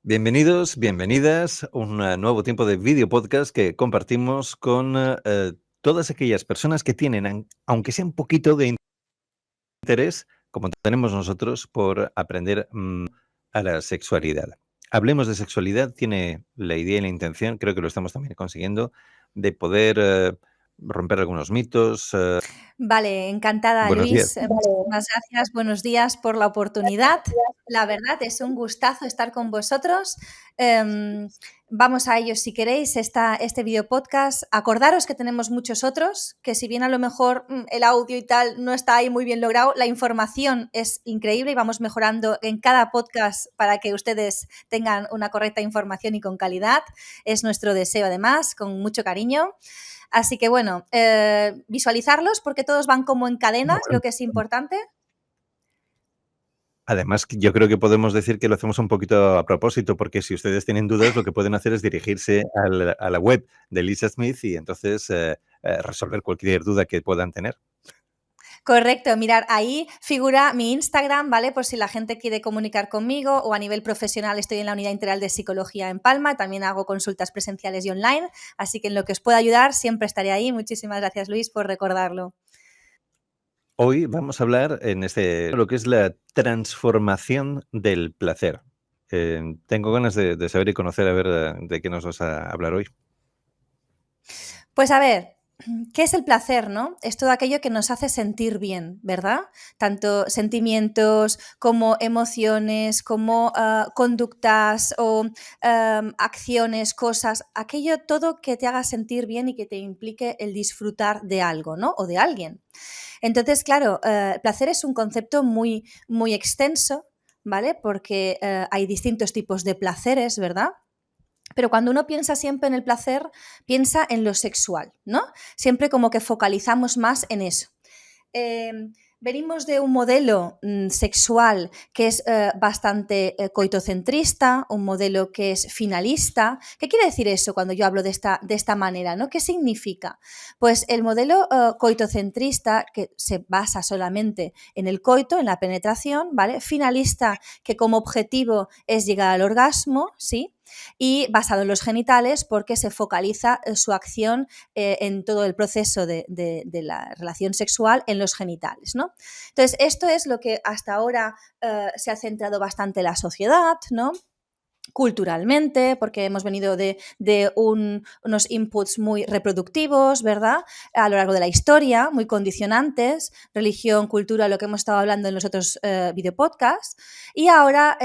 Bienvenidos, bienvenidas a un nuevo tiempo de video podcast que compartimos con todas aquellas personas que tienen, aunque sea un poquito de interés, como tenemos nosotros, por aprender a la sexualidad. Hablemos de sexualidad, tiene la idea y la intención, creo que lo estamos también consiguiendo, de poder romper algunos mitos. Vale, encantada, Buenos días. Luis. Muchísimas gracias. Buenos días por la oportunidad. La verdad es un gustazo estar con vosotros. Vamos a ello si queréis, este video podcast. Acordaros que tenemos muchos otros, que si bien a lo mejor el audio y tal no está ahí muy bien logrado, la información es increíble y vamos mejorando en cada podcast para que ustedes tengan una correcta información y con calidad. Es nuestro deseo además, con mucho cariño. Así que bueno, visualizarlos porque todos van como en cadena, creo que es importante. Además, yo creo que podemos decir que lo hacemos un poquito a propósito, porque si ustedes tienen dudas, lo que pueden hacer es dirigirse a la web de Lisa Smith y entonces resolver cualquier duda que puedan tener. Correcto, mirar, ahí figura mi Instagram, ¿vale? Por si la gente quiere comunicar conmigo o a nivel profesional estoy en la Unidad Integral de Psicología en Palma, también hago consultas presenciales y online, así que en lo que os pueda ayudar siempre estaré ahí. Muchísimas gracias, Luis, por recordarlo. Hoy vamos a hablar lo que es la transformación del placer. Tengo ganas de saber y conocer a ver de qué nos vas a hablar hoy. Pues a ver, ¿qué es el placer, no? Es todo aquello que nos hace sentir bien, ¿verdad? Tanto sentimientos como emociones, como conductas o acciones, cosas, aquello todo que te haga sentir bien y que te implique el disfrutar de algo, ¿no? O de alguien. Entonces, claro, placer es un concepto muy, muy extenso, ¿vale? Porque hay distintos tipos de placeres, ¿verdad? Pero cuando uno piensa siempre en el placer, piensa en lo sexual, ¿no? Siempre como que focalizamos más en eso. Venimos de un modelo sexual que es bastante coitocentrista, un modelo que es finalista. ¿Qué quiere decir eso cuando yo hablo de esta manera, ¿no? ¿Qué significa? Pues el modelo coitocentrista, que se basa solamente en el coito, en la penetración, ¿vale? Finalista, que como objetivo es llegar al orgasmo, ¿sí? Y basado en los genitales porque se focaliza su acción en todo el proceso de la relación sexual en los genitales, ¿no? Entonces, esto es lo que hasta ahora se ha centrado bastante la sociedad, ¿no? Culturalmente, porque hemos venido de unos inputs muy reproductivos, ¿verdad? A lo largo de la historia, muy condicionantes, religión, cultura, lo que hemos estado hablando en los otros videopodcasts, y ahora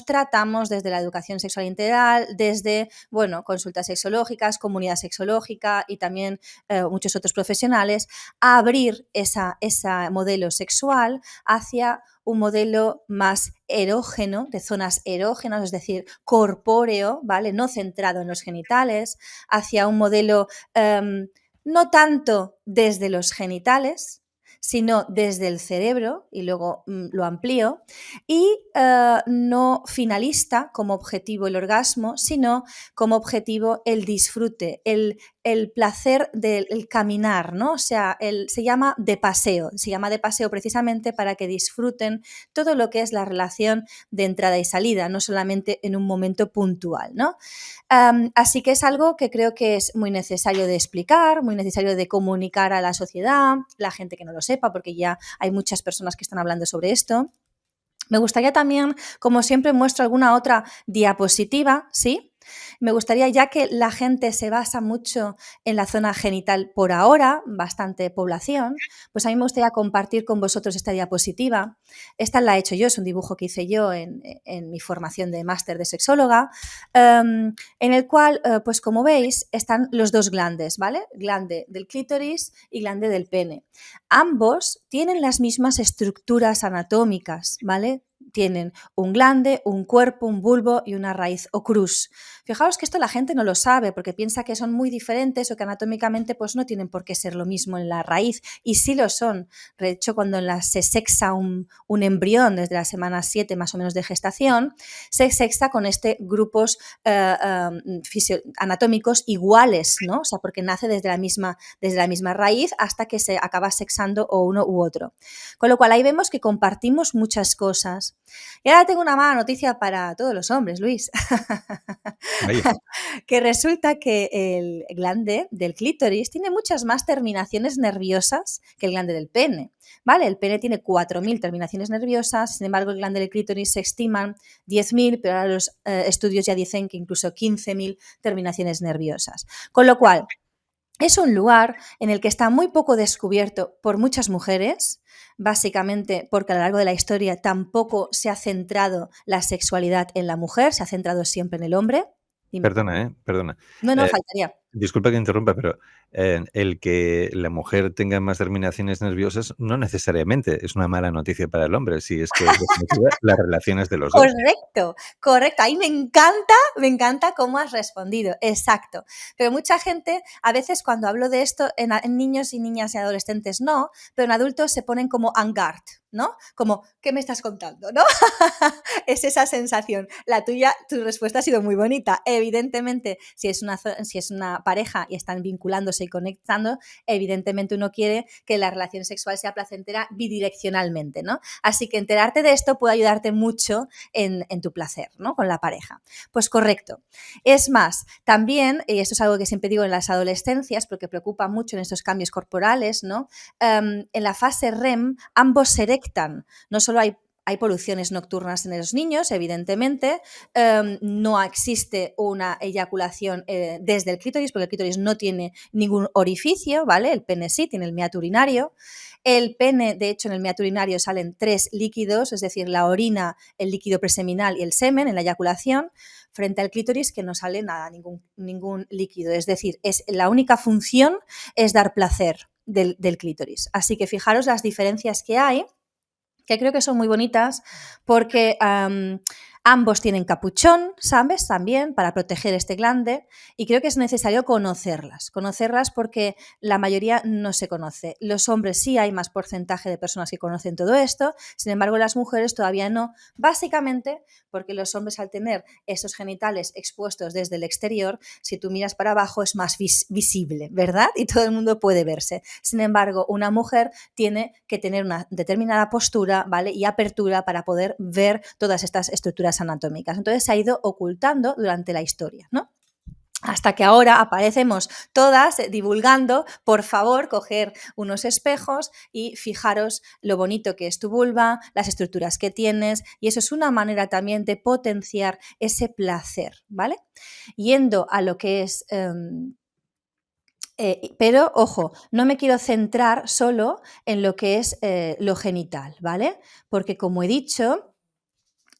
tratamos desde la educación sexual integral, desde, bueno, consultas sexológicas, comunidad sexológica y también muchos otros profesionales, a abrir esa modelo sexual hacia un modelo más erógeno, de zonas erógenas, es decir, corpóreo, ¿vale? No centrado en los genitales, hacia un modelo no tanto desde los genitales, sino desde el cerebro, y luego lo amplío, y no finalista como objetivo el orgasmo, sino como objetivo el disfrute, el placer del caminar, ¿no? O sea, se llama de paseo precisamente para que disfruten todo lo que es la relación de entrada y salida, no solamente en un momento puntual, ¿no? Así que es algo que creo que es muy necesario de explicar, muy necesario de comunicar a la sociedad, la gente que no lo sepa, porque ya hay muchas personas que están hablando sobre esto. Me gustaría también, como siempre, muestro alguna otra diapositiva, ¿sí? Me gustaría, ya que la gente se basa mucho en la zona genital por ahora, bastante población, pues a mí me gustaría compartir con vosotros esta diapositiva. Esta la he hecho yo, es un dibujo que hice yo en mi formación de máster de sexóloga, en el cual, pues como veis, están los dos glandes, ¿vale? Glande del clítoris y glande del pene. Ambos tienen las mismas estructuras anatómicas, ¿vale? Tienen un glande, un cuerpo, un bulbo y una raíz o crus. Fijaos que esto la gente no lo sabe porque piensa que son muy diferentes o que anatómicamente pues no tienen por qué ser lo mismo en la raíz, y sí lo son. De hecho, cuando se sexa un embrión desde la semana 7 más o menos de gestación, se sexa con grupos anatómicos iguales, ¿no? O sea, porque nace desde la misma raíz hasta que se acaba sexando o uno u otro. Con lo cual ahí vemos que compartimos muchas cosas, nerviosas. Y ahora tengo una mala noticia para todos los hombres, Luis. Vaya. Que resulta que el glande del clítoris tiene muchas más terminaciones nerviosas que el glande del pene, ¿vale? El pene tiene 4.000 terminaciones nerviosas, sin embargo, el glande del clítoris se estiman 10.000, pero ahora los estudios ya dicen que incluso 15.000 terminaciones nerviosas. Con lo cual, es un lugar en el que está muy poco descubierto por muchas mujeres, básicamente porque a lo largo de la historia tampoco se ha centrado la sexualidad en la mujer, se ha centrado siempre en el hombre. Dime. Perdona, perdona. No, no, Eh, faltaría. Disculpa que interrumpa, pero el que la mujer tenga más terminaciones nerviosas no necesariamente es una mala noticia para el hombre, si es que en definitiva las relaciones de los dos. Correcto, correcto. Ahí me encanta cómo has respondido. Exacto. Pero mucha gente, a veces cuando hablo de esto, en niños y niñas y adolescentes no, pero en adultos se ponen como en garde, ¿no? Como, ¿qué me estás contando? ¿No? Es esa sensación. La tuya, tu respuesta ha sido muy bonita. Evidentemente, si es una pareja y están vinculándose y conectando, evidentemente uno quiere que la relación sexual sea placentera bidireccionalmente, ¿no? Así que enterarte de esto puede ayudarte mucho en tu placer, ¿no? Con la pareja. Pues correcto. Es más, también, y esto es algo que siempre digo en las adolescencias, porque preocupa mucho en estos cambios corporales, ¿no? En la fase REM ambos se erectan. No solo hay poluciones nocturnas en los niños, evidentemente, no existe una eyaculación desde el clítoris, porque el clítoris no tiene ningún orificio, ¿vale? El pene sí, tiene el meato urinario. El pene, de hecho, en el meato urinario salen 3 líquidos, es decir, la orina, el líquido preseminal y el semen en la eyaculación, frente al clítoris que no sale nada, ningún líquido. Es decir, la única función es dar placer del clítoris. Así que fijaros las diferencias que hay, que creo que son muy bonitas porque ambos tienen capuchón, ¿sabes? También para proteger este glande, y creo que es necesario conocerlas porque la mayoría no se conoce. Los hombres sí hay más porcentaje de personas que conocen todo esto, sin embargo las mujeres todavía no, básicamente porque los hombres al tener esos genitales expuestos desde el exterior, si tú miras para abajo es más visible, ¿verdad? Y todo el mundo puede verse. Sin embargo, una mujer tiene que tener una determinada postura, ¿vale? Y apertura para poder ver todas estas estructuras anatómicas. Entonces se ha ido ocultando durante la historia, ¿no? Hasta que ahora aparecemos todas divulgando, por favor, coger unos espejos y fijaros lo bonito que es tu vulva, las estructuras que tienes, y eso es una manera también de potenciar ese placer, ¿vale? Yendo a lo que es... pero, ojo, no me quiero centrar solo en lo que es lo genital, ¿vale? Porque como he dicho,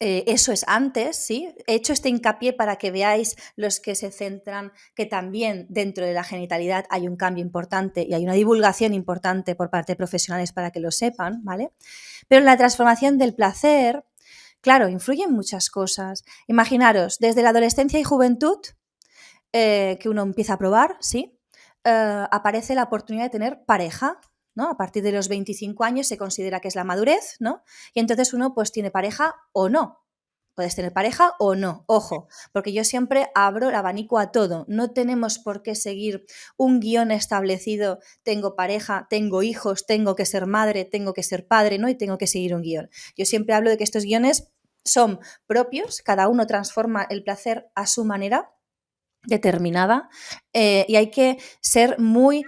eso es antes, ¿sí? He hecho este hincapié para que veáis los que se centran que también dentro de la genitalidad hay un cambio importante y hay una divulgación importante por parte de profesionales para que lo sepan, ¿vale? Pero en la transformación del placer, claro, influyen muchas cosas. Imaginaros, desde la adolescencia y juventud, que uno empieza a probar, ¿sí? Aparece la oportunidad de tener pareja, ¿no? A partir de los 25 años se considera que es la madurez, ¿no? Y entonces uno pues tiene pareja o no. Puedes tener pareja o no, ojo, porque yo siempre abro el abanico a todo. No tenemos por qué seguir un guión establecido, tengo pareja, tengo hijos, tengo que ser madre, tengo que ser padre, ¿no? Y tengo que seguir un guión. Yo siempre hablo de que estos guiones son propios, cada uno transforma el placer a su manera determinada, y hay que ser muy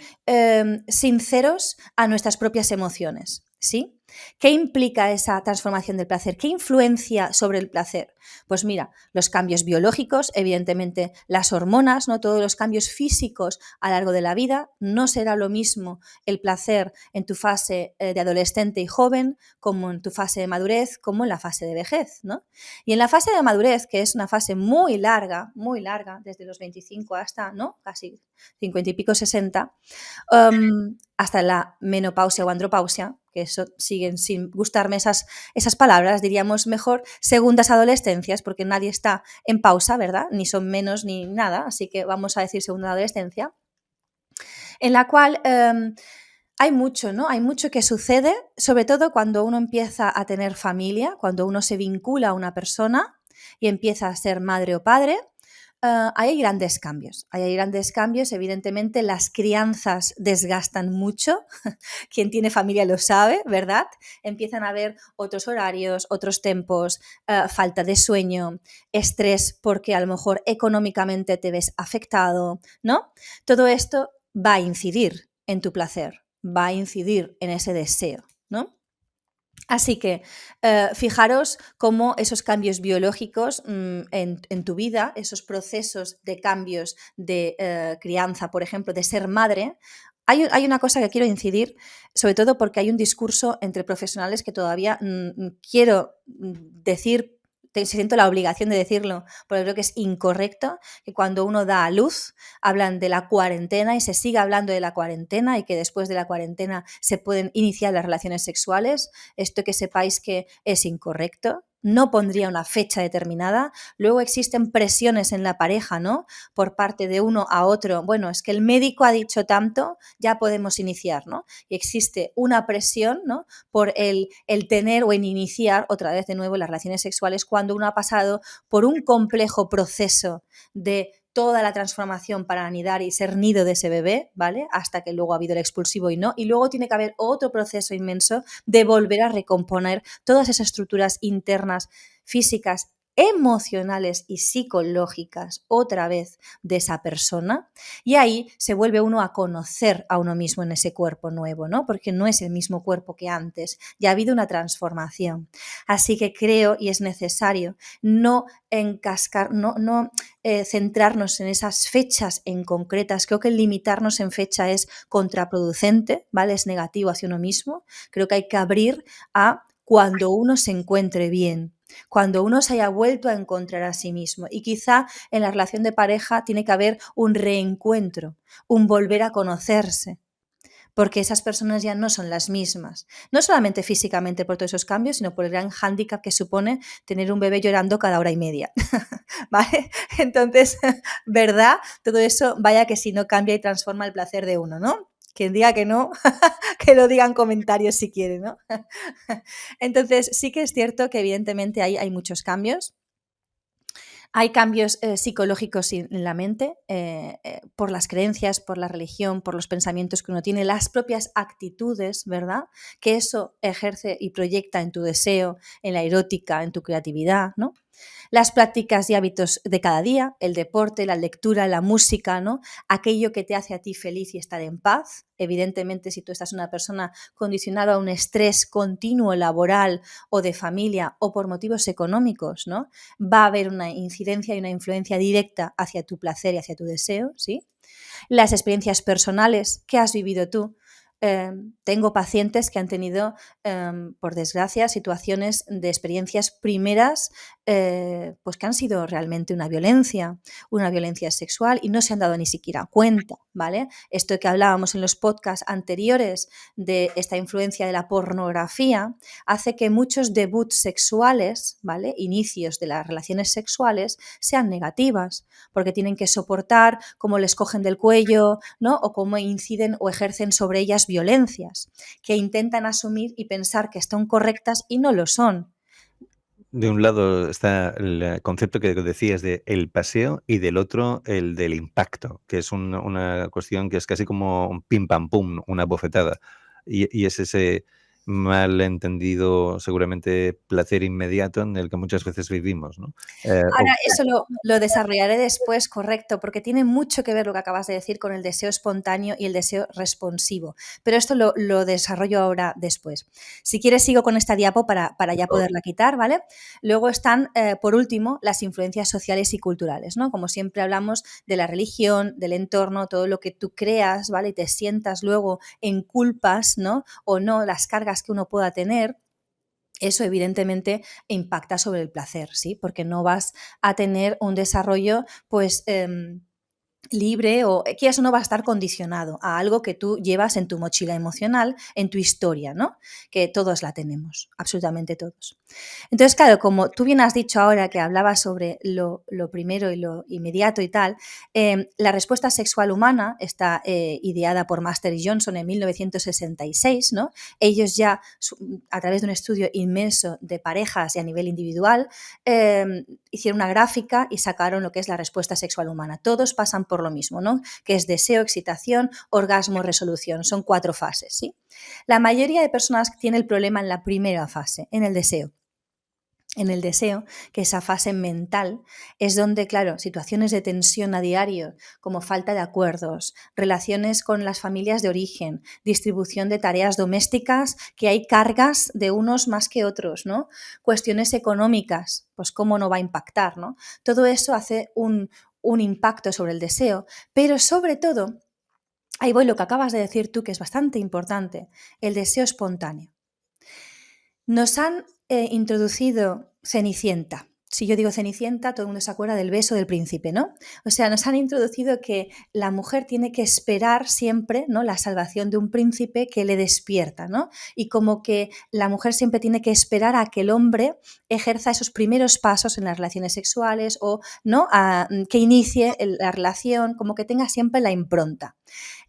sinceros a nuestras propias emociones, ¿sí? ¿Qué implica esa transformación del placer? ¿Qué influencia sobre el placer? Pues mira, los cambios biológicos, evidentemente las hormonas, ¿no? Todos los cambios físicos a lo largo de la vida. No será lo mismo el placer en tu fase de adolescente y joven como en tu fase de madurez, como en la fase de vejez, ¿no? Y en la fase de madurez, que es una fase muy larga, desde los 25 hasta, ¿no? Casi 50 y pico, 60, hasta la menopausia o andropausia, que eso siguen sin gustarme esas palabras, diríamos mejor segundas adolescencias, porque nadie está en pausa, ¿verdad? Ni son menos ni nada, así que vamos a decir segunda adolescencia, en la cual hay mucho, ¿no? Hay mucho que sucede, sobre todo cuando uno empieza a tener familia, cuando uno se vincula a una persona y empieza a ser madre o padre. ahí hay grandes cambios. Ahí hay grandes cambios. Evidentemente, las crianzas desgastan mucho. Quien tiene familia lo sabe, ¿verdad? Empiezan a haber otros horarios, otros tempos, falta de sueño, estrés porque a lo mejor económicamente te ves afectado, ¿no? Todo esto va a incidir en tu placer, va a incidir en ese deseo, ¿no? Así que fijaros cómo esos cambios biológicos en tu vida, esos procesos de cambios de crianza, por ejemplo, de ser madre, hay una cosa que quiero incidir, sobre todo porque hay un discurso entre profesionales que todavía quiero decir, siento la obligación de decirlo, porque creo que es incorrecto que cuando uno da a luz hablan de la cuarentena y se sigue hablando de la cuarentena y que después de la cuarentena se pueden iniciar las relaciones sexuales. Esto que sepáis que es incorrecto. No pondría una fecha determinada. Luego existen presiones en la pareja, ¿no? Por parte de uno a otro. Bueno, es que el médico ha dicho tanto, ya podemos iniciar, ¿no? Y existe una presión, ¿no? Por el tener o en iniciar otra vez de nuevo las relaciones sexuales cuando uno ha pasado por un complejo proceso de toda la transformación para anidar y ser nido de ese bebé, ¿vale? Hasta que luego ha habido el expulsivo y no. Y luego tiene que haber otro proceso inmenso de volver a recomponer todas esas estructuras internas, físicas, emocionales y psicológicas otra vez de esa persona, y ahí se vuelve uno a conocer a uno mismo en ese cuerpo nuevo, ¿no? Porque no es el mismo cuerpo que antes, ya ha habido una transformación. Así que creo y es necesario no encascar, no centrarnos en esas fechas en concretas. Creo que limitarnos en fecha es contraproducente, ¿vale? Es negativo hacia uno mismo. Creo que hay que abrir a cuando uno se encuentre bien, cuando uno se haya vuelto a encontrar a sí mismo. Y quizá en la relación de pareja tiene que haber un reencuentro, un volver a conocerse, porque esas personas ya no son las mismas. No solamente físicamente por todos esos cambios, sino por el gran hándicap que supone tener un bebé llorando cada hora y media. ¿Vale? Entonces, ¿verdad? Todo eso, vaya que si no cambia y transforma el placer de uno, ¿no? Quien diga que no, que lo diga en comentarios si quiere, ¿no? Entonces, sí que es cierto que evidentemente hay muchos cambios. Hay cambios psicológicos en la mente por las creencias, por la religión, por los pensamientos que uno tiene, las propias actitudes, ¿verdad? Que eso ejerce y proyecta en tu deseo, en la erótica, en tu creatividad, ¿no? Las prácticas y hábitos de cada día, el deporte, la lectura, la música, ¿no? Aquello que te hace a ti feliz y estar en paz. Evidentemente, si tú estás una persona condicionada a un estrés continuo laboral o de familia o por motivos económicos, ¿no? Va a haber una incidencia y una influencia directa hacia tu placer y hacia tu deseo, ¿sí? Las experiencias personales que has vivido tú. Tengo pacientes que han tenido, por desgracia, situaciones de experiencias primeras pues que han sido realmente una violencia sexual y no se han dado ni siquiera cuenta, ¿vale? Esto que hablábamos en los podcasts anteriores de esta influencia de la pornografía hace que muchos debuts sexuales, ¿vale? Inicios de las relaciones sexuales sean negativas, porque tienen que soportar cómo les cogen del cuello, ¿no? O cómo inciden o ejercen sobre ellas violencias, que intentan asumir y pensar que están correctas y no lo son. De un lado está el concepto que decías de el paseo y del otro el del impacto, que es una cuestión que es casi como un pim pam pum, una bofetada. Y es ese malentendido, seguramente, placer inmediato en el que muchas veces vivimos, ¿no? Ahora, eso lo desarrollaré después, correcto, porque tiene mucho que ver lo que acabas de decir con el deseo espontáneo y el deseo responsivo. Pero esto lo desarrollo ahora después. Si quieres, sigo con esta diapo para ya poderla quitar, ¿vale? Luego están, por último, las influencias sociales y culturales, ¿no? Como siempre hablamos de la religión, del entorno, todo lo que tú creas, ¿vale? Y te sientas luego en culpas, ¿no? O no, las cargas que uno pueda tener. Eso evidentemente impacta sobre el placer, ¿sí? Porque no vas a tener un desarrollo, pues, libre o quieras o no va a estar condicionado a algo que tú llevas en tu mochila emocional, en tu historia, ¿no? Que todos la tenemos, absolutamente todos. Entonces, claro, como tú bien has dicho ahora que hablabas sobre lo primero y lo inmediato y tal, la respuesta sexual humana está ideada por Master y Johnson en 1966, ¿no? Ellos ya, a través de un estudio inmenso de parejas y a nivel individual, hicieron una gráfica y sacaron lo que es la respuesta sexual humana. Todos pasan por lo mismo, ¿no? Que es deseo, excitación, orgasmo, resolución. Son 4 fases, ¿sí? La mayoría de personas tiene el problema en la primera fase, en el deseo. En el deseo, que esa fase mental es donde, claro, situaciones de tensión a diario, como falta de acuerdos, relaciones con las familias de origen, distribución de tareas domésticas, que hay cargas de unos más que otros, ¿no? Cuestiones económicas, pues cómo no va a impactar, ¿no? Todo eso hace un impacto sobre el deseo, pero sobre todo, ahí voy lo que acabas de decir tú, que es bastante importante, el deseo espontáneo. Nos han introducido Cenicienta. Si yo digo Cenicienta, todo el mundo se acuerda del beso del príncipe, ¿no? O sea, nos han introducido que la mujer tiene que esperar siempre, ¿no? La salvación de un príncipe que le despierta, ¿no? Y como que la mujer siempre tiene que esperar a que el hombre ejerza esos primeros pasos en las relaciones sexuales o, ¿no? Que inicie la relación, como que tenga siempre la impronta.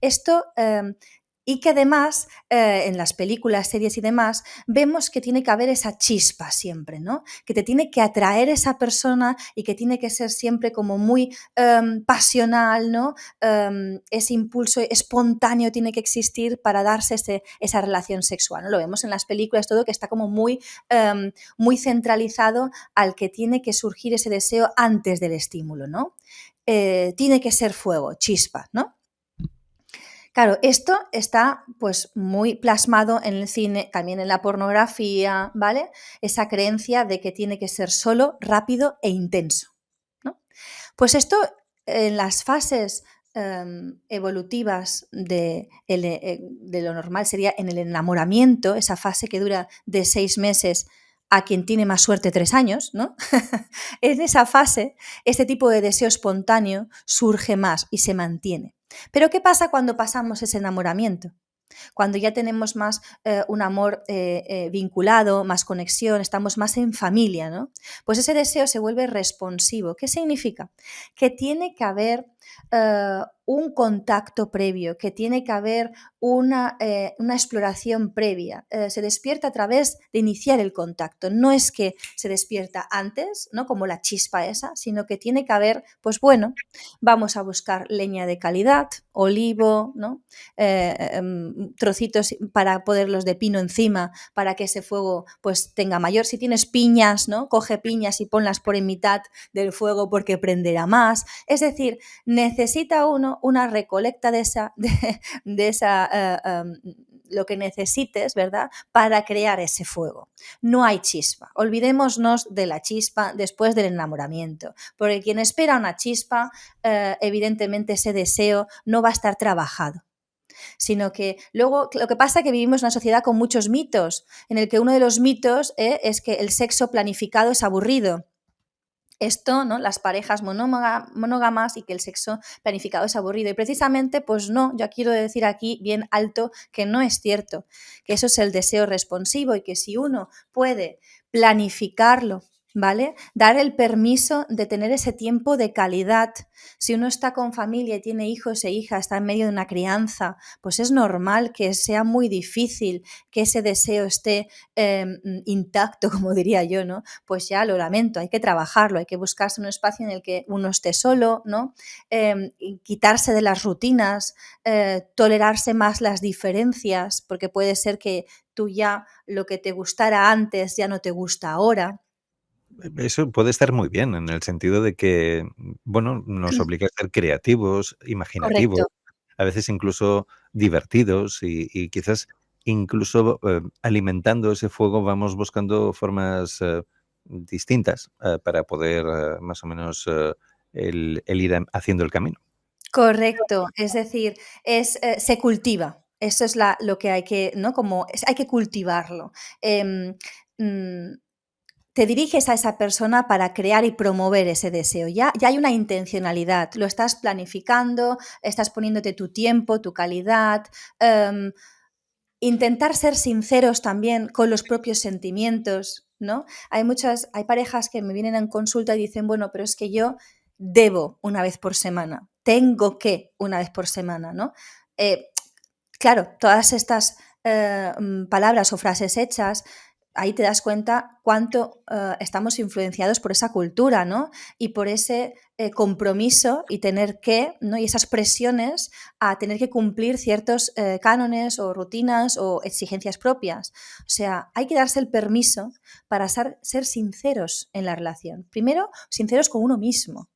Esto y que además en las películas, series y demás, vemos que tiene que haber esa chispa siempre, ¿no? Que te tiene que atraer esa persona y que tiene que ser siempre como muy pasional, ¿no? Ese impulso espontáneo tiene que existir para darse esa relación sexual, ¿no? Lo vemos en las películas, todo que está como muy centralizado al que tiene que surgir ese deseo antes del estímulo, ¿no? Tiene que ser fuego, chispa, ¿no? Claro, esto está pues muy plasmado en el cine, también en la pornografía, ¿vale? Esa creencia de que tiene que ser solo, rápido e intenso, ¿no? Pues esto en las fases evolutivas de lo normal sería en el enamoramiento, esa fase que dura de 6 meses a quien tiene más suerte 3 años, ¿no? En esa fase, este tipo de deseo espontáneo surge más y se mantiene. Pero ¿qué pasa cuando pasamos ese enamoramiento? Cuando ya tenemos más un amor vinculado, más conexión, estamos más en familia, ¿no? Pues ese deseo se vuelve responsivo. ¿Qué significa? Que tiene que haber un contacto previo, que tiene que haber una exploración previa. Se despierta a través de iniciar el contacto. No es que se despierta antes, ¿no? Como la chispa esa, sino que tiene que haber, pues bueno, vamos a buscar leña de calidad, olivo, ¿no? Trocitos para poderlos de pino encima para que ese fuego pues tenga mayor. Si tienes piñas, ¿no? Coge piñas y ponlas por en mitad del fuego porque prenderá más. Es decir, necesita uno una recolecta de esa lo que necesites, ¿verdad? Para crear ese fuego. No hay chispa. Olvidémonos de la chispa después del enamoramiento, porque quien espera una chispa, evidentemente ese deseo no va a estar trabajado, sino que luego lo que pasa es que vivimos en una sociedad con muchos mitos, en el que uno de los mitos es que el sexo planificado es aburrido. Esto, ¿no? Las parejas monógamas y que el sexo planificado es aburrido. Y precisamente, pues no, yo quiero decir aquí bien alto que no es cierto, que eso es el deseo responsivo y que si uno puede planificarlo, ¿vale? Dar el permiso de tener ese tiempo de calidad. Si uno está con familia y tiene hijos e hijas, está en medio de una crianza, pues es normal que sea muy difícil que ese deseo esté intacto, como diría yo, ¿no? Pues ya lo lamento, hay que trabajarlo, hay que buscarse un espacio en el que uno esté solo, ¿no? Quitarse de las rutinas, tolerarse más las diferencias, porque puede ser que tú ya lo que te gustara antes ya no te gusta ahora. Eso puede estar muy bien, en el sentido de que, bueno, nos obliga a ser creativos, imaginativos, Correcto. a veces incluso divertidos y quizás incluso, alimentando ese fuego vamos buscando formas, distintas, para poder, más o menos, el ir haciendo el camino. Correcto, es decir, se cultiva. Eso es lo que hay que, ¿no? Como hay que cultivarlo. Em, mm, te diriges a esa persona para crear y promover ese deseo. Ya hay una intencionalidad, lo estás planificando, estás poniéndote tu tiempo, tu calidad. Intentar ser sinceros también con los propios sentimientos, ¿no? Hay parejas que me vienen en consulta y dicen, bueno, pero es que yo debo una vez por semana, tengo que una vez por semana, ¿no? Eh, claro, todas estas palabras o frases hechas, ahí te das cuenta cuánto estamos influenciados por esa cultura, ¿no? Y por ese compromiso y tener que, ¿no? Y esas presiones a tener que cumplir ciertos cánones o rutinas o exigencias propias. O sea, hay que darse el permiso para ser sinceros en la relación. Primero, sinceros con uno mismo,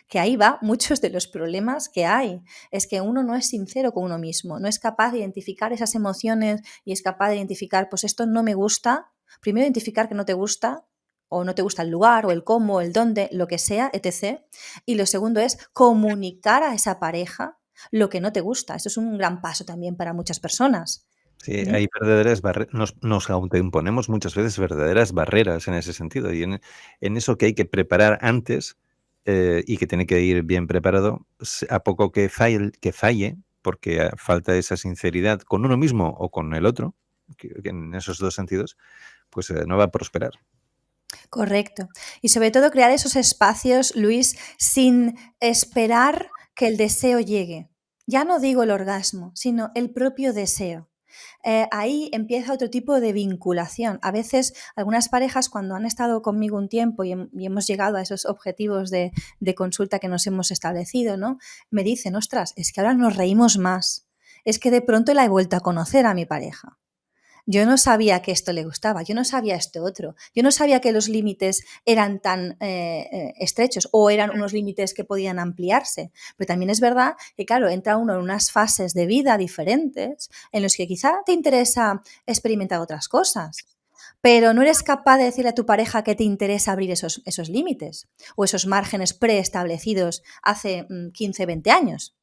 que ahí va muchos de los problemas que hay. Es que uno no es sincero con uno mismo, no es capaz de identificar esas emociones y es capaz de identificar, pues esto no me gusta. Primero identificar que no te gusta o no te gusta el lugar o el cómo, el dónde, lo que sea, etc. Y lo segundo es comunicar a esa pareja lo que no te gusta. Esto es un gran paso también para muchas personas. Sí, ¿Mm? hay verdaderas barreras, nos autoimponemos muchas veces verdaderas barreras en ese sentido, y en eso que hay que preparar antes, y que tiene que ir bien preparado, a poco que falle, porque falta esa sinceridad con uno mismo o con el otro, que en esos 2 sentidos, pues, no va a prosperar. Correcto. Y sobre todo crear esos espacios, Luis, sin esperar que el deseo llegue. Ya no digo el orgasmo, sino el propio deseo. Ahí empieza otro tipo de vinculación. A veces algunas parejas cuando han estado conmigo un tiempo y hemos llegado a esos objetivos de consulta que nos hemos establecido, ¿no? Me dicen, ostras, es que ahora nos reímos más. Es que de pronto la he vuelto a conocer a mi pareja. Yo no sabía que esto le gustaba, yo no sabía esto otro, yo no sabía que los límites eran tan estrechos o eran unos límites que podían ampliarse. Pero también es verdad que, claro, entra uno en unas fases de vida diferentes en los que quizá te interesa experimentar otras cosas, pero no eres capaz de decirle a tu pareja que te interesa abrir esos límites o esos márgenes preestablecidos hace 15, 20 años.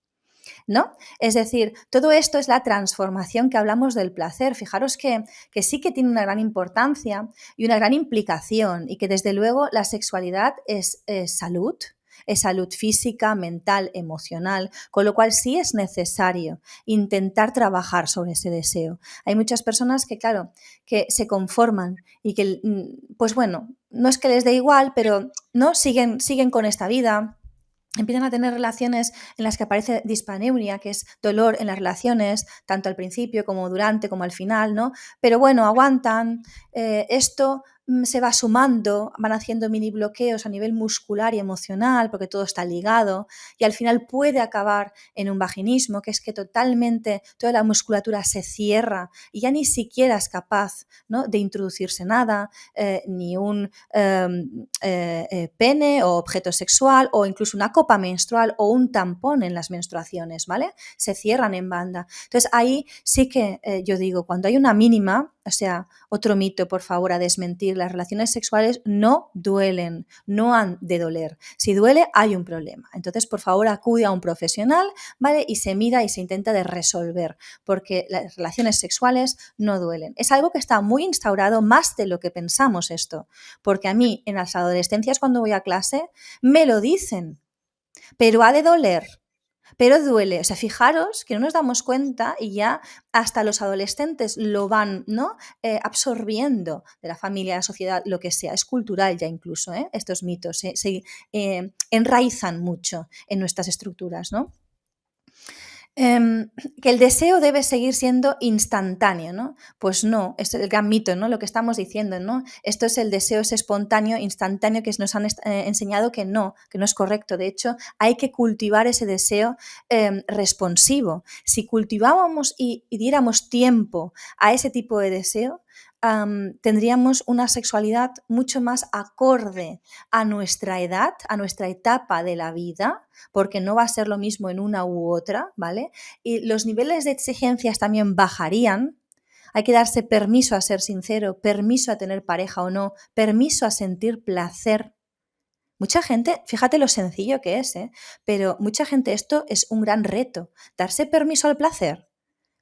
¿No? Es decir, todo esto es la transformación que hablamos del placer. Fijaros que sí que tiene una gran importancia y una gran implicación y que desde luego la sexualidad es salud física, mental, emocional, con lo cual sí es necesario intentar trabajar sobre ese deseo. Hay muchas personas que, claro, que se conforman y que, pues bueno, no es que les dé igual, pero no siguen con esta vida. Empiezan a tener relaciones en las que aparece dispaneuria, que es dolor en las relaciones, tanto al principio como durante, como al final, ¿no? Pero bueno, aguantan, esto se va sumando, van haciendo mini bloqueos a nivel muscular y emocional, porque todo está ligado, y al final puede acabar en un vaginismo, que es que totalmente toda la musculatura se cierra y ya ni siquiera es capaz, ¿no?, de introducirse nada, ni un pene o objeto sexual o incluso una copa menstrual o un tampón en las menstruaciones, ¿vale? Se cierran en banda. Entonces ahí sí que yo digo, cuando hay una mínima, o sea, otro mito, por favor, a desmentir, las relaciones sexuales no duelen, no han de doler. Si duele, hay un problema. Entonces, por favor, acude a un profesional, ¿vale? Y se mira y se intenta de resolver, porque las relaciones sexuales no duelen. Es algo que está muy instaurado, más de lo que pensamos esto, porque a mí en las adolescencias cuando voy a clase me lo dicen, pero ha de doler. Pero duele, o sea, fijaros que no nos damos cuenta y ya hasta los adolescentes lo van, ¿no?, absorbiendo de la familia, la sociedad, lo que sea, es cultural ya incluso, estos mitos se enraizan mucho en nuestras estructuras, ¿no? Que el deseo debe seguir siendo instantáneo, ¿no? Pues no, es el gran mito, ¿no? Lo que estamos diciendo, ¿no? Esto es el deseo, es espontáneo, instantáneo, que nos han enseñado que no es correcto. De hecho, hay que cultivar ese deseo responsivo. Si cultivábamos y diéramos tiempo a ese tipo de deseo, tendríamos una sexualidad mucho más acorde a nuestra edad, a nuestra etapa de la vida, porque no va a ser lo mismo en una u otra, ¿vale? Y los niveles de exigencias también bajarían. Hay que darse permiso a ser sincero, permiso a tener pareja o no, permiso a sentir placer. Mucha gente, fíjate lo sencillo que es, pero mucha gente esto es un gran reto. Darse permiso al placer,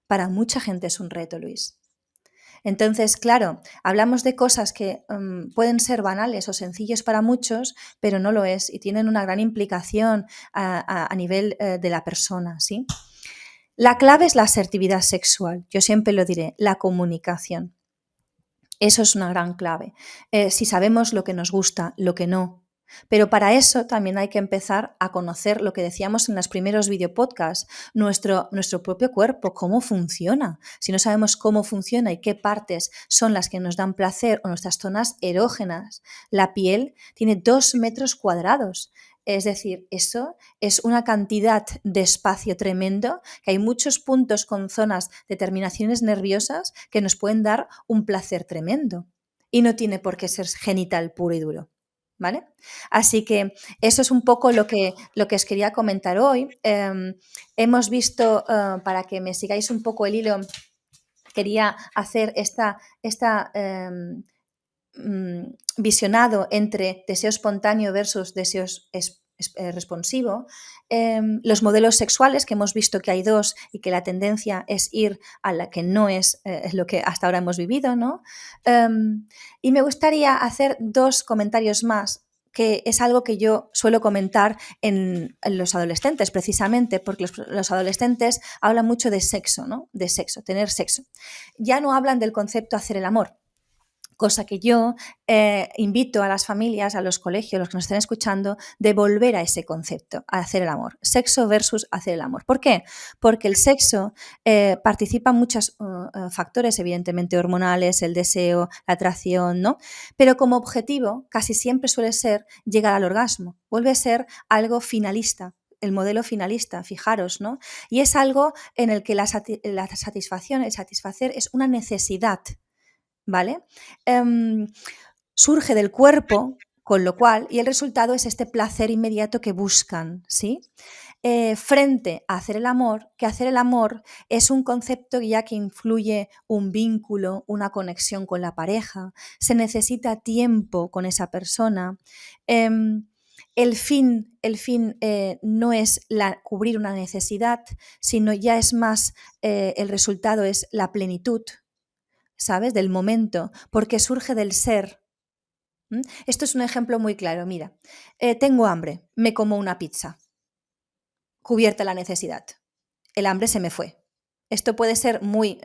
para mucha gente es un reto, Luis. Entonces, claro, hablamos de cosas que pueden ser banales o sencillos para muchos, pero no lo es y tienen una gran implicación a nivel de la persona, ¿sí? La clave es la asertividad sexual, yo siempre lo diré, la comunicación. Eso es una gran clave. Si sabemos lo que nos gusta, lo que no. Pero para eso también hay que empezar a conocer lo que decíamos en los primeros videopodcasts, nuestro propio cuerpo, cómo funciona. Si no sabemos cómo funciona y qué partes son las que nos dan placer o nuestras zonas erógenas, la piel tiene 2 metros cuadrados. Es decir, eso es una cantidad de espacio tremendo, que hay muchos puntos con zonas de terminaciones nerviosas que nos pueden dar un placer tremendo. Y no tiene por qué ser genital puro y duro. ¿Vale? Así que eso es un poco lo que os quería comentar hoy. Hemos visto, para que me sigáis un poco el hilo, quería hacer esta visionado entre deseo espontáneo versus deseo responsivo, los modelos sexuales, que hemos visto que hay 2 y que la tendencia es ir a la que no es lo que hasta ahora hemos vivido, ¿no? Y me gustaría hacer 2 comentarios más, que es algo que yo suelo comentar en los adolescentes, precisamente, porque los adolescentes hablan mucho de sexo, ¿no? De sexo, tener sexo. Ya no hablan del concepto hacer el amor. Cosa que yo invito a las familias, a los colegios, los que nos estén escuchando, de volver a ese concepto, a hacer el amor. Sexo versus hacer el amor. ¿Por qué? Porque el sexo participa en muchos factores, evidentemente hormonales, el deseo, la atracción, ¿no? Pero como objetivo casi siempre suele ser llegar al orgasmo. Vuelve a ser algo finalista. El modelo finalista, fijaros, ¿no? Y es algo en el que la satisfacción, el satisfacer es una necesidad, ¿vale? Surge del cuerpo, con lo cual, y el resultado es este placer inmediato que buscan, ¿sí? Frente a hacer el amor, que hacer el amor es un concepto ya que influye un vínculo, una conexión con la pareja, se necesita tiempo con esa persona. El fin no es cubrir una necesidad, sino ya es más, el resultado es la plenitud, ¿sabes? Del momento, porque surge del ser. Esto es un ejemplo muy claro. Mira, tengo hambre, me como una pizza, cubierta la necesidad. El hambre se me fue. Esto puede ser muy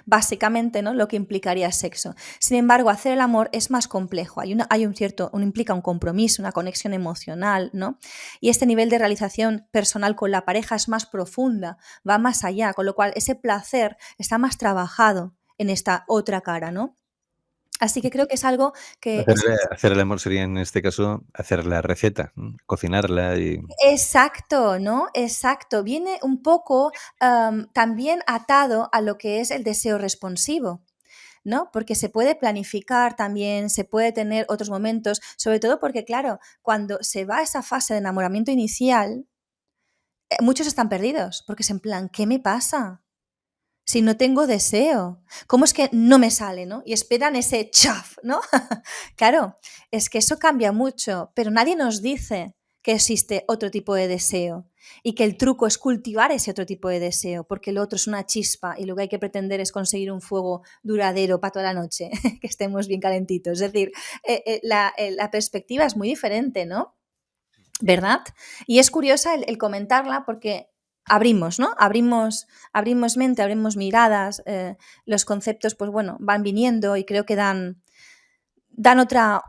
básicamente, ¿no?, lo que implicaría sexo. Sin embargo, hacer el amor es más complejo. Implica un compromiso, una conexión emocional, ¿no? Y este nivel de realización personal con la pareja es más profunda, va más allá, con lo cual ese placer está más trabajado en esta otra cara, ¿no? Así que creo que es algo que es Hacer el amor sería, en este caso, hacer la receta, cocinarla y exacto, ¿no? Exacto. Viene un poco también atado a lo que es el deseo responsivo, ¿no? Porque se puede planificar también, se puede tener otros momentos, sobre todo porque, claro, cuando se va a esa fase de enamoramiento inicial, muchos están perdidos, porque es en plan, ¿qué me pasa? Si no tengo deseo, ¿cómo es que no me sale, no? Y esperan ese chaf, ¿no? Claro, es que eso cambia mucho, pero nadie nos dice que existe otro tipo de deseo y que el truco es cultivar ese otro tipo de deseo, porque lo otro es una chispa y lo que hay que pretender es conseguir un fuego duradero para toda la noche, que estemos bien calentitos. Es decir, la perspectiva es muy diferente, ¿no? ¿Verdad? Y es curiosa el comentarla porque abrimos, ¿no? Abrimos mente, abrimos miradas, los conceptos, pues bueno, van viniendo y creo que dan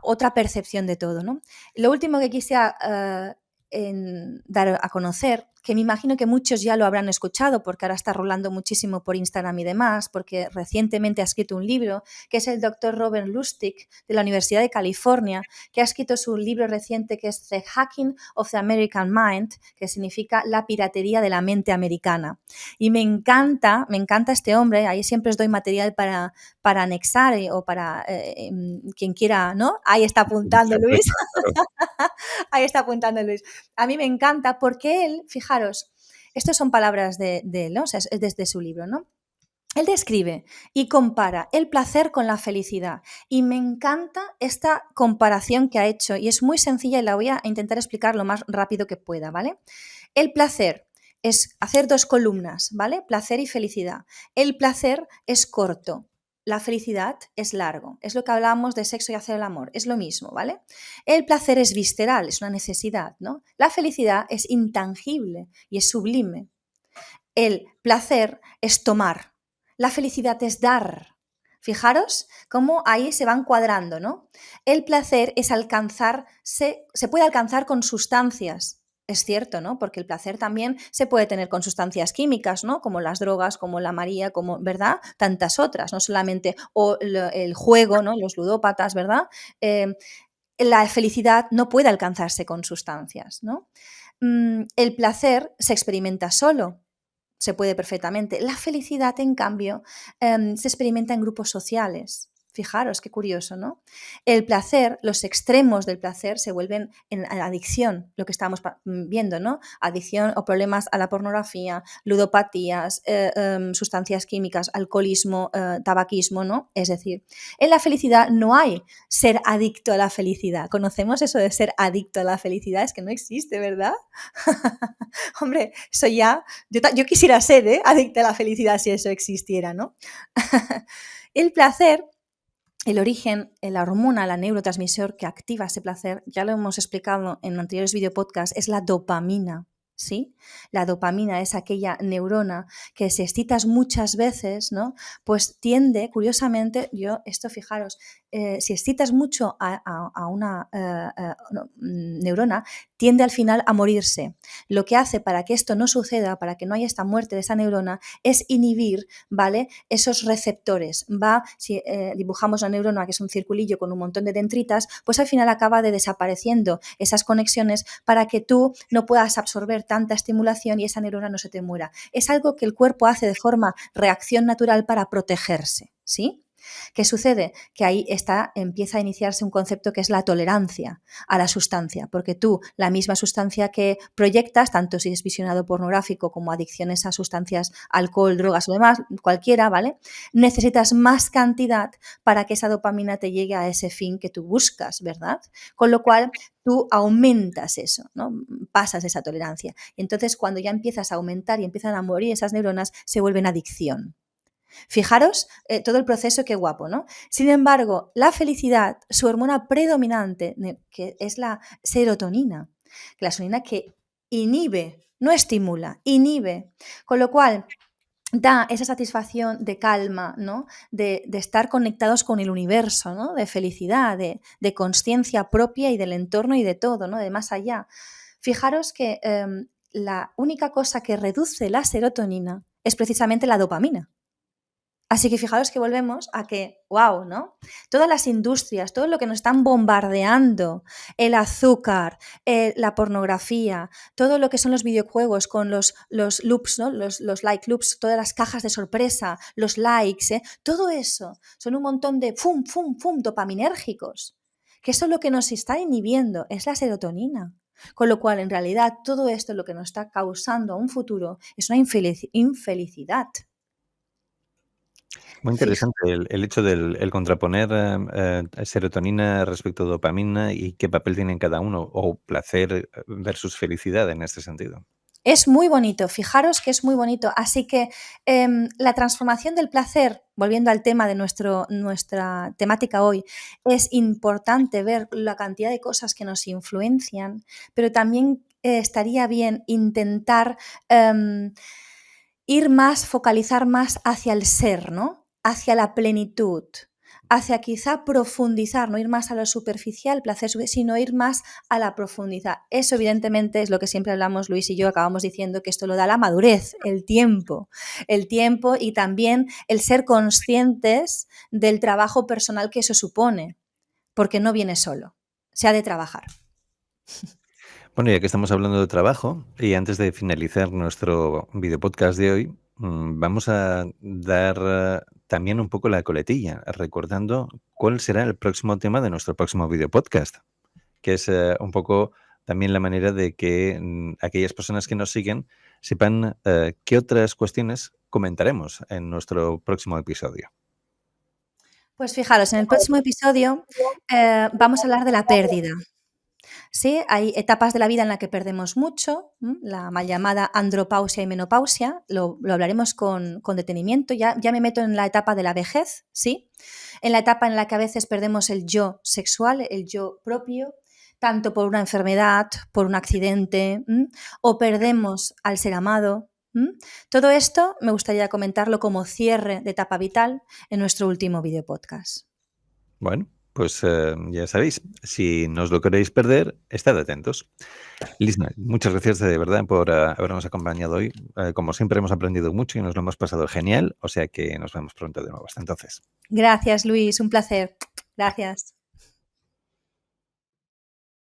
otra percepción de todo, ¿no? Lo último que quisiera dar a conocer, que me imagino que muchos ya lo habrán escuchado porque ahora está rolando muchísimo por Instagram y demás, porque recientemente ha escrito un libro, que es el doctor Robert Lustig de la Universidad de California, que ha escrito su libro reciente que es The Hacking of the American Mind, que significa la piratería de la mente americana. Y me encanta este hombre, ahí siempre os doy material para anexar o para quien quiera, ¿no? Ahí está apuntando Luis. Ahí está apuntando Luis. A mí me encanta porque él, fijaros, estas son palabras de él, ¿no? O sea, es desde su libro, ¿no? Él describe y compara el placer con la felicidad. Y me encanta esta comparación que ha hecho y es muy sencilla y la voy a intentar explicar lo más rápido que pueda, ¿vale? El placer es hacer 2 columnas, ¿vale? Placer y felicidad. El placer es corto, la felicidad es largo. Es lo que hablábamos de sexo y hacer el amor. Es lo mismo, ¿vale? El placer es visceral, es una necesidad, ¿no? La felicidad es intangible y es sublime. El placer es tomar. La felicidad es dar. Fijaros cómo ahí se van cuadrando, ¿no? El placer es alcanzar, se puede alcanzar con sustancias. Es cierto, ¿no? Porque el placer también se puede tener con sustancias químicas, ¿no? Como las drogas, como la María, como, ¿verdad? Tantas otras, no solamente, o el juego, ¿no? Los ludópatas, ¿verdad? La felicidad no puede alcanzarse con sustancias, ¿no? El placer se experimenta solo, se puede perfectamente. La felicidad, en cambio, se experimenta en grupos sociales. Fijaros, qué curioso, ¿no? El placer, los extremos del placer se vuelven en adicción, lo que estamos viendo, ¿no? Adicción o problemas a la pornografía, ludopatías, sustancias químicas, alcoholismo, tabaquismo, ¿no? Es decir, en la felicidad no hay ser adicto a la felicidad. ¿Conocemos eso de ser adicto a la felicidad? Es que no existe, ¿verdad? Hombre, eso ya yo quisiera ser adicta a la felicidad si eso existiera, ¿no? El placer, el origen, la hormona, la neurotransmisor que activa ese placer, ya lo hemos explicado en anteriores videopodcasts, es la dopamina. ¿Sí? La dopamina es aquella neurona que si excitas muchas veces, ¿no? Pues tiende, curiosamente, esto fijaros, si excitas mucho a una neurona, tiende al final a morirse. Lo que hace para que esto no suceda, para que no haya esta muerte de esa neurona, es inhibir, ¿vale? Esos receptores. Si dibujamos la neurona, que es un circulillo con un montón de dendritas, pues al final acaba de desapareciendo esas conexiones para que tú no puedas absorber tanta estimulación y esa neurona no se te muera. Es algo que el cuerpo hace de forma reacción natural para protegerse, ¿sí? ¿Qué sucede? Que ahí empieza a iniciarse un concepto que es la tolerancia a la sustancia, porque tú, la misma sustancia que proyectas, tanto si es visionado pornográfico como adicciones a sustancias, alcohol, drogas o demás, cualquiera, ¿vale? Necesitas más cantidad para que esa dopamina te llegue a ese fin que tú buscas, ¿verdad? Con lo cual, tú aumentas eso, ¿no? Pasas esa tolerancia. Y entonces, cuando ya empiezas a aumentar y empiezan a morir esas neuronas, se vuelven adicción. Fijaros todo el proceso, qué guapo, ¿no? Sin embargo, la felicidad, su hormona predominante, que es la serotonina, la serotonina que inhibe, no estimula, inhibe, con lo cual da esa satisfacción de calma, ¿no? De estar conectados con el universo, ¿no? De felicidad, de consciencia propia y del entorno y de todo, ¿no? De más allá. Fijaros que la única cosa que reduce la serotonina es precisamente la dopamina. Así que fijaros que volvemos a que, wow, ¿no? Todas las industrias, todo lo que nos están bombardeando, el azúcar, la pornografía, todo lo que son los videojuegos con los loops, ¿no? Los like loops, todas las cajas de sorpresa, los likes, todo eso son un montón de fum, fum, fum, dopaminérgicos. Que eso es lo que nos está inhibiendo, es la serotonina. Con lo cual, en realidad, todo esto lo que nos está causando a un futuro es una infelicidad. Muy Fija. interesante el hecho del el contraponer, serotonina respecto a dopamina y qué papel tienen cada uno, o placer versus felicidad en este sentido. Es muy bonito, fijaros que es muy bonito. Así que la transformación del placer, volviendo al tema de nuestra temática hoy, es importante ver la cantidad de cosas que nos influencian, pero también estaría bien intentar ir más, focalizar más hacia el ser, ¿no? Hacia la plenitud, hacia quizá profundizar, no ir más a lo superficial, placer, sino ir más a la profundidad. Eso evidentemente es lo que siempre hablamos, Luis y yo acabamos diciendo que esto lo da la madurez, el tiempo y también el ser conscientes del trabajo personal que eso supone, porque no viene solo, se ha de trabajar. Bueno, ya que estamos hablando de trabajo, y antes de finalizar nuestro videopodcast de hoy, vamos a dar también un poco la coletilla, recordando cuál será el próximo tema de nuestro próximo videopodcast, que es un poco también la manera de que aquellas personas que nos siguen sepan qué otras cuestiones comentaremos en nuestro próximo episodio. Pues fijaros, en el próximo episodio vamos a hablar de la pérdida. Sí, hay etapas de la vida en la que perdemos mucho, la mal llamada andropausia y menopausia, lo hablaremos con detenimiento, ya me meto en la etapa de la vejez, ¿sí? En la etapa en la que a veces perdemos el yo sexual, el yo propio, tanto por una enfermedad, por un accidente, o perdemos al ser amado. Todo esto me gustaría comentarlo como cierre de etapa vital en nuestro último video podcast. Bueno, pues ya sabéis, si no os lo queréis perder, estad atentos. Lisna, muchas gracias de verdad por habernos acompañado hoy. Como siempre hemos aprendido mucho y nos lo hemos pasado genial, o sea que nos vemos pronto de nuevo. Hasta entonces. Gracias, Luis, un placer. Gracias.